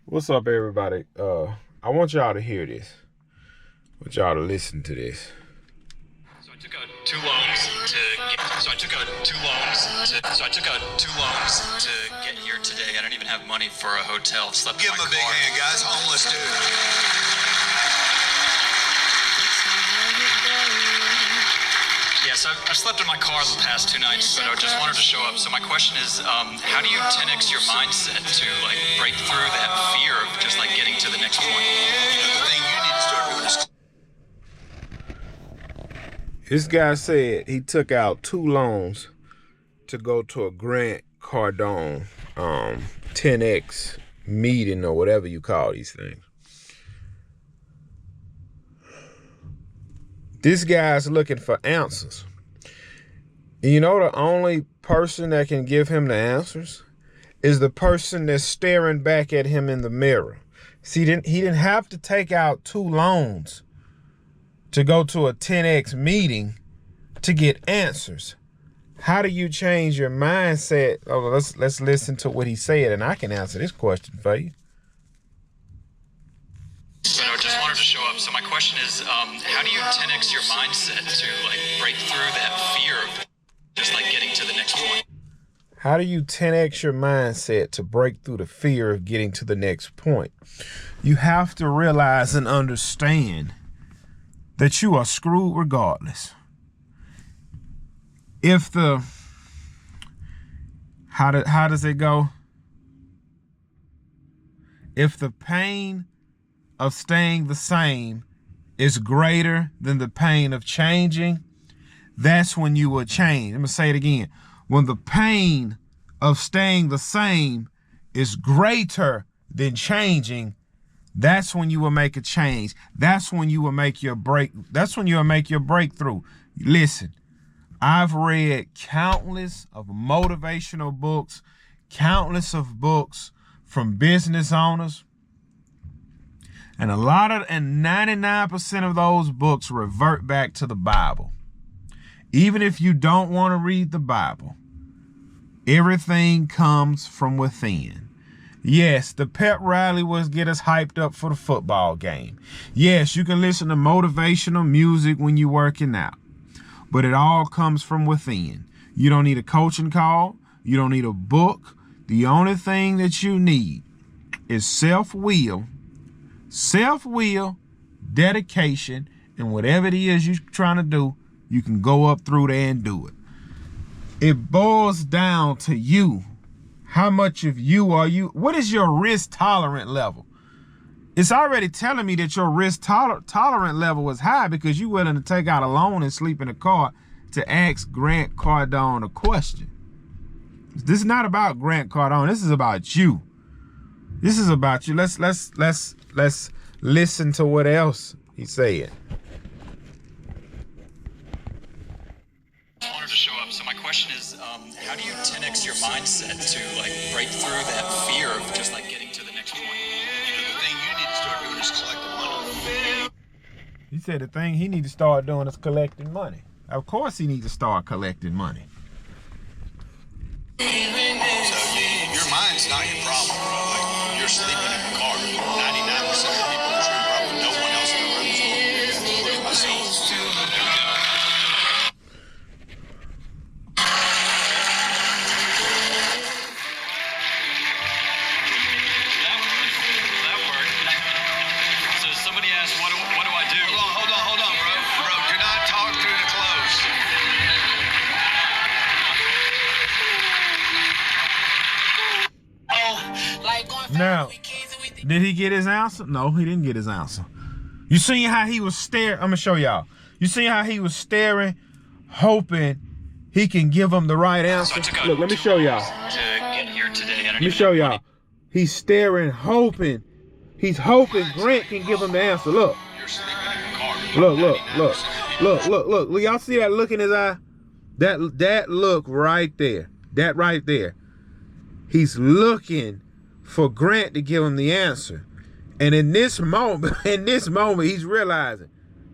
What's up, everybody? I want y'all to hear this. I want y'all to listen to this. So I took out two loans to get here today. I don't even have money for a hotel. Slept Give in him my a big car. hand, guys. Homeless dude. Yes, I've slept in my car the past 2 nights, but I just wanted to show up. So my question is, how do you 10x your mindset to break through that fear of just getting to the next point? The thing you need to start doing is This guy said he took out 2 loans to go to a Grant Cardone 10X meeting or whatever you call these things. This guy's looking for answers. And you know the only person that can give him the answers is the person that's staring back at him in the mirror. See, he didn't have to take out 2 loans to go to a 10X meeting to get answers. How do you change your mindset? Oh, let's listen to what he said, and I can answer this question for you. But I just wanted to show up. So my question is, how do you 10x your mindset to break through that fear of just getting to the next point? How do you 10x your mindset to break through the fear of getting to the next point? You have to realize and understand that you are screwed regardless. If the, how does it go? If the pain of staying the same is greater than the pain of changing, that's when you will change. I'm gonna say it again. When the pain of staying the same is greater than changing, that's when you will make a change. That's when you will make your breakthrough. Listen, I've read countless of motivational books, countless of books from business owners. And 99% of those books revert back to the Bible. Even if you don't want to read the Bible, everything comes from within. Yes, the pep rally was get us hyped up for the football game. Yes, you can listen to motivational music when you're working out, but it all comes from within. You don't need a coaching call. You don't need a book. The only thing that you need is self-will, dedication, and whatever it is you're trying to do, you can go up through there and do it. It boils down to you. How much of you are you? What is your risk tolerant level? It's already telling me that your risk tolerant level is high because you're willing to take out a loan and sleep in a car to ask Grant Cardone a question. This is not about Grant Cardone. This is about you. This is about you. Let's listen to what else he said. I wanted to show up. So my question is, how do you 10x your mindset to break through that fear of just getting to the next point? the thing you need to start doing is collecting money. He said the thing he needs to start doing is collecting money. Of course he needs to start collecting money. So your mind's not your problem, bro. You're sleeping in the car. 99% of the people are true, probably no one else in the room is including myself. That worked. So somebody asked, what do I do? Hold on, bro. Bro, do not talk through the clothes. Now, did he get his answer? No, he didn't get his answer. You seen how he was staring? I'm gonna show y'all. You seen how he was staring, hoping he can give him the right answer? Look, let me show y'all. To get here today. Let me show y'all. He's staring, hoping. He's hoping Grant can give him the answer. Look. You're sleeping in the car. Look. Y'all see that look in his eye? That look right there. That right there. He's looking for Grant to give him the answer. And in this moment, he's realizing,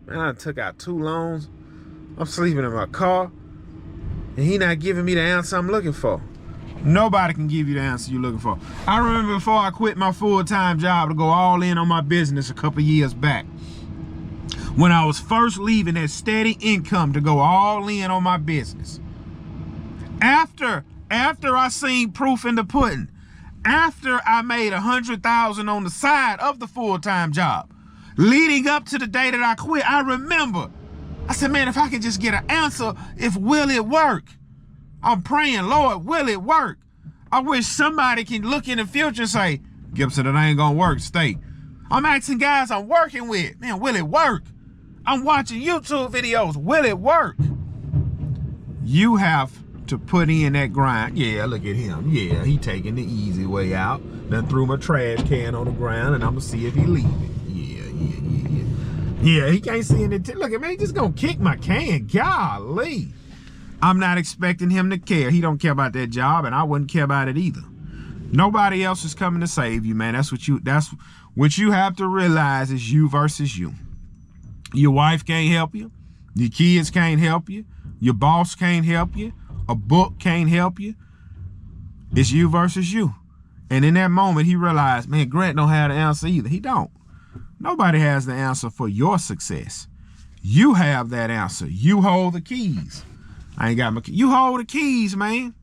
man, I took out 2 loans. I'm sleeping in my car. And he not giving me the answer I'm looking for. Nobody can give you the answer you're looking for. I remember before I quit my full-time job to go all in on my business a couple years back. When I was first leaving that steady income to go all in on my business. After I seen proof in the pudding, after I made $100,000 on the side of the full-time job, leading up to the day that I quit, I remember, I said, man, if I could just get an answer, will it work? I'm praying, Lord, will it work? I wish somebody can look in the future and say, Gibson, it ain't gonna work, stay. I'm asking guys I'm working with, man, will it work? I'm watching YouTube videos, will it work? You have to put in that grind. Yeah, look at him. Yeah, he taking the easy way out. Then threw my trash can on the ground and I'm gonna see if he leave it. Yeah, he can't see anything. Look at me, he just gonna kick my can, golly. I'm not expecting him to care. He don't care about that job, and I wouldn't care about it either. Nobody else is coming to save you, man. That's what you have to realize is you versus you. Your wife can't help you. Your kids can't help you. Your boss can't help you. A book can't help you. It's you versus you. And in that moment, he realized, man, Grant don't have the answer either. He don't. Nobody has the answer for your success. You have that answer. You hold the keys. I ain't got my keys. You hold the keys, man.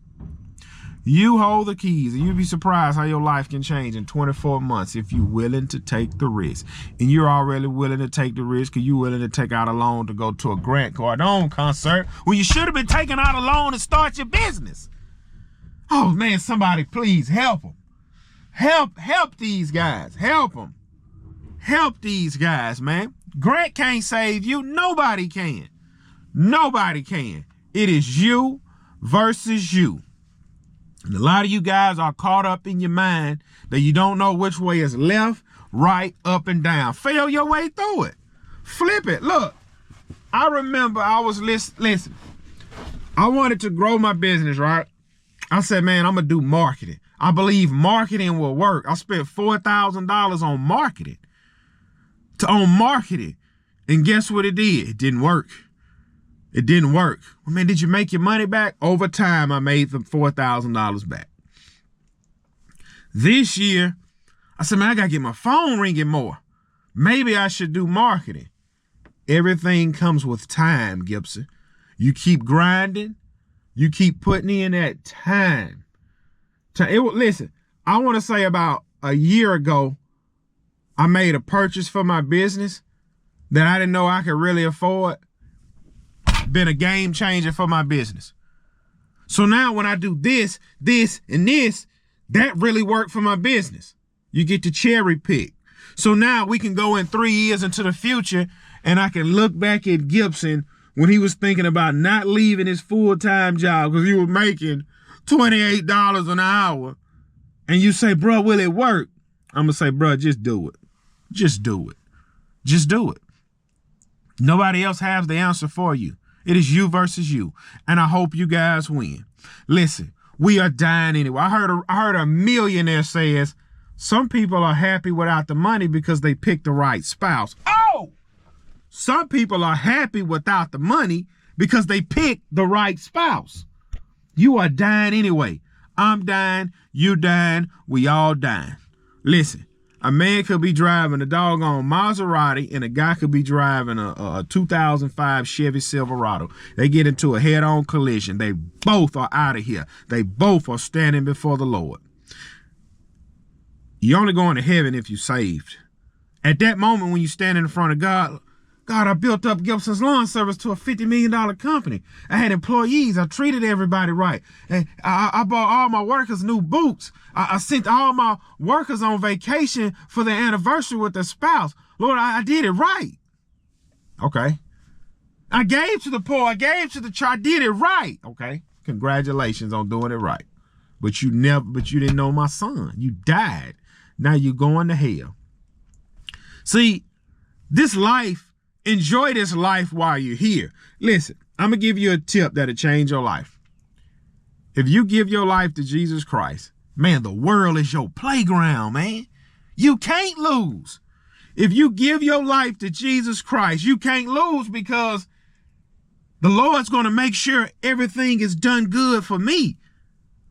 You hold the keys, and you'd be surprised how your life can change in 24 months if you're willing to take the risk. And you're already willing to take the risk because you're willing to take out a loan to go to a Grant Cardone concert when you should have been taking out a loan to start your business. Oh, man, somebody please help them. Help these guys. Help them. Help these guys, man. Grant can't save you. Nobody can. Nobody can. It is you versus you. And a lot of you guys are caught up in your mind that you don't know which way is left, right, up, and down. Fail your way through it. Flip it. Look, I remember I was listen. I wanted to grow my business, right? I said, man, I'm going to do marketing. I believe marketing will work. I spent $4,000 on marketing. And guess what it did? It didn't work. It didn't work. Well, man, did you make your money back? Over time, I made the $4,000 back. This year, I said, man, I got to get my phone ringing more. Maybe I should do marketing. Everything comes with time, Gibson. You keep grinding. You keep putting in that time. Listen, I want to say about a year ago, I made a purchase for my business that I didn't know I could really afford. Been a game changer for my business. So now when I do this, and this, that really worked for my business. You get to cherry pick. So now we can go in 3 years into the future and I can look back at Gibson when he was thinking about not leaving his full-time job because he was making $28 an hour. And you say, bro, will it work? I'm going to say, bro, just do it. Just do it. Just do it. Nobody else has the answer for you. It is you versus you. And I hope you guys win. Listen, we are dying anyway. I heard a millionaire says some people are happy without the money because they picked the right spouse. Oh! Some people are happy without the money because they picked the right spouse. You are dying anyway. I'm dying. You dying. We all dying. Listen. A man could be driving a doggone Maserati and a guy could be driving a 2005 Chevy Silverado. They get into a head-on collision. They both are out of here. They both are standing before the Lord. You're only going to heaven if you're saved. At that moment when you stand in front of God, God, I built up Gibson's Lawn Service to a $50 million company. I had employees. I treated everybody right. And I bought all my workers new boots. I sent all my workers on vacation for their anniversary with their spouse. Lord, I did it right. Okay. I gave to the poor. I gave to the church. I did it right. Okay. Congratulations on doing it right. But you didn't know my son. You died. Now you're going to hell. See, this life, enjoy this life while you're here. Listen, I'm going to give you a tip that'll change your life. If you give your life to Jesus Christ, man, the world is your playground, man. You can't lose. If you give your life to Jesus Christ, you can't lose because the Lord's going to make sure everything is done good for me.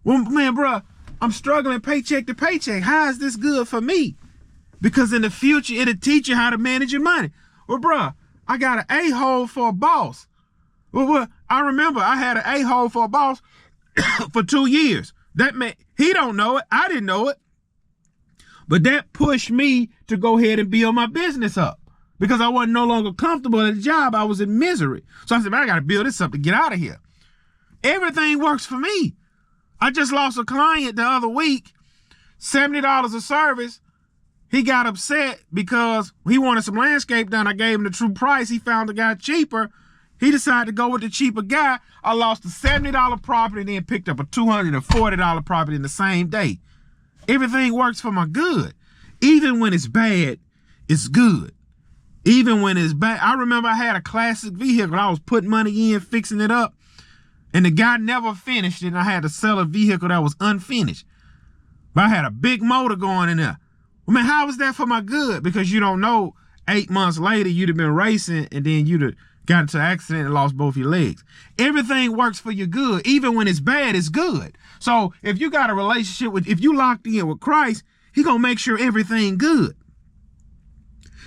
Well, man, bro, I'm struggling paycheck to paycheck. How is this good for me? Because in the future, it'll teach you how to manage your money. Well, bro, I got an a-hole for a boss. Well, I remember I had an a-hole for a boss for 2 years. That man, he don't know it. I didn't know it. But that pushed me to go ahead and build my business up because I wasn't no longer comfortable at the job. I was in misery. So I said, man, I got to build this up to get out of here. Everything works for me. I just lost a client the other week, $70 a service. He got upset because he wanted some landscape done. I gave him the true price. He found a guy cheaper. He decided to go with the cheaper guy. I lost a $70 property and then picked up a $240 property in the same day. Everything works for my good. Even when it's bad, it's good. Even when it's bad. I remember I had a classic vehicle. I was putting money in, fixing it up. And the guy never finished it, and I had to sell a vehicle that was unfinished. But I had a big motor going in there. Well, man, how was that for my good? Because you don't know, 8 months later, you'd have been racing, and then you'd have got into an accident and lost both your legs. Everything works for your good. Even when it's bad, it's good. So if you got a relationship with, if you locked in with Christ, he's going to make sure everything good.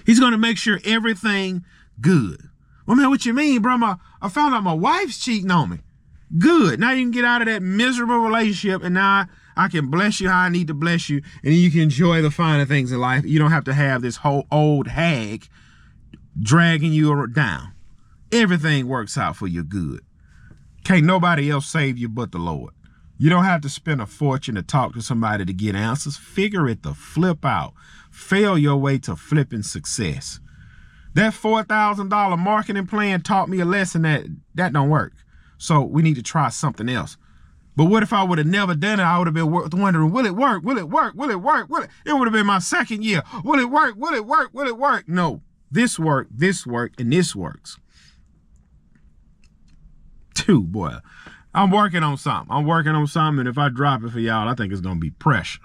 He's going to make sure everything good. Well, man, what you mean, bro? I found out my wife's cheating on me. Good. Now you can get out of that miserable relationship, and now I can bless you how I need to bless you, and you can enjoy the finer things in life. You don't have to have this whole old hag dragging you down. Everything works out for your good. Can't nobody else save you but the Lord. You don't have to spend a fortune to talk to somebody to get answers. Figure it the flip out. Fail your way to flipping success. That $4,000 marketing plan taught me a lesson that don't work. So we need to try something else. But what if I would have never done it? I would have been wondering, will it work? Will it work? Will it work? It would have been my second year. Will it work? Will it work? Will it work? No, this worked, and this works. Boy, I'm working on something. And if I drop it for y'all, I think it's going to be pressure.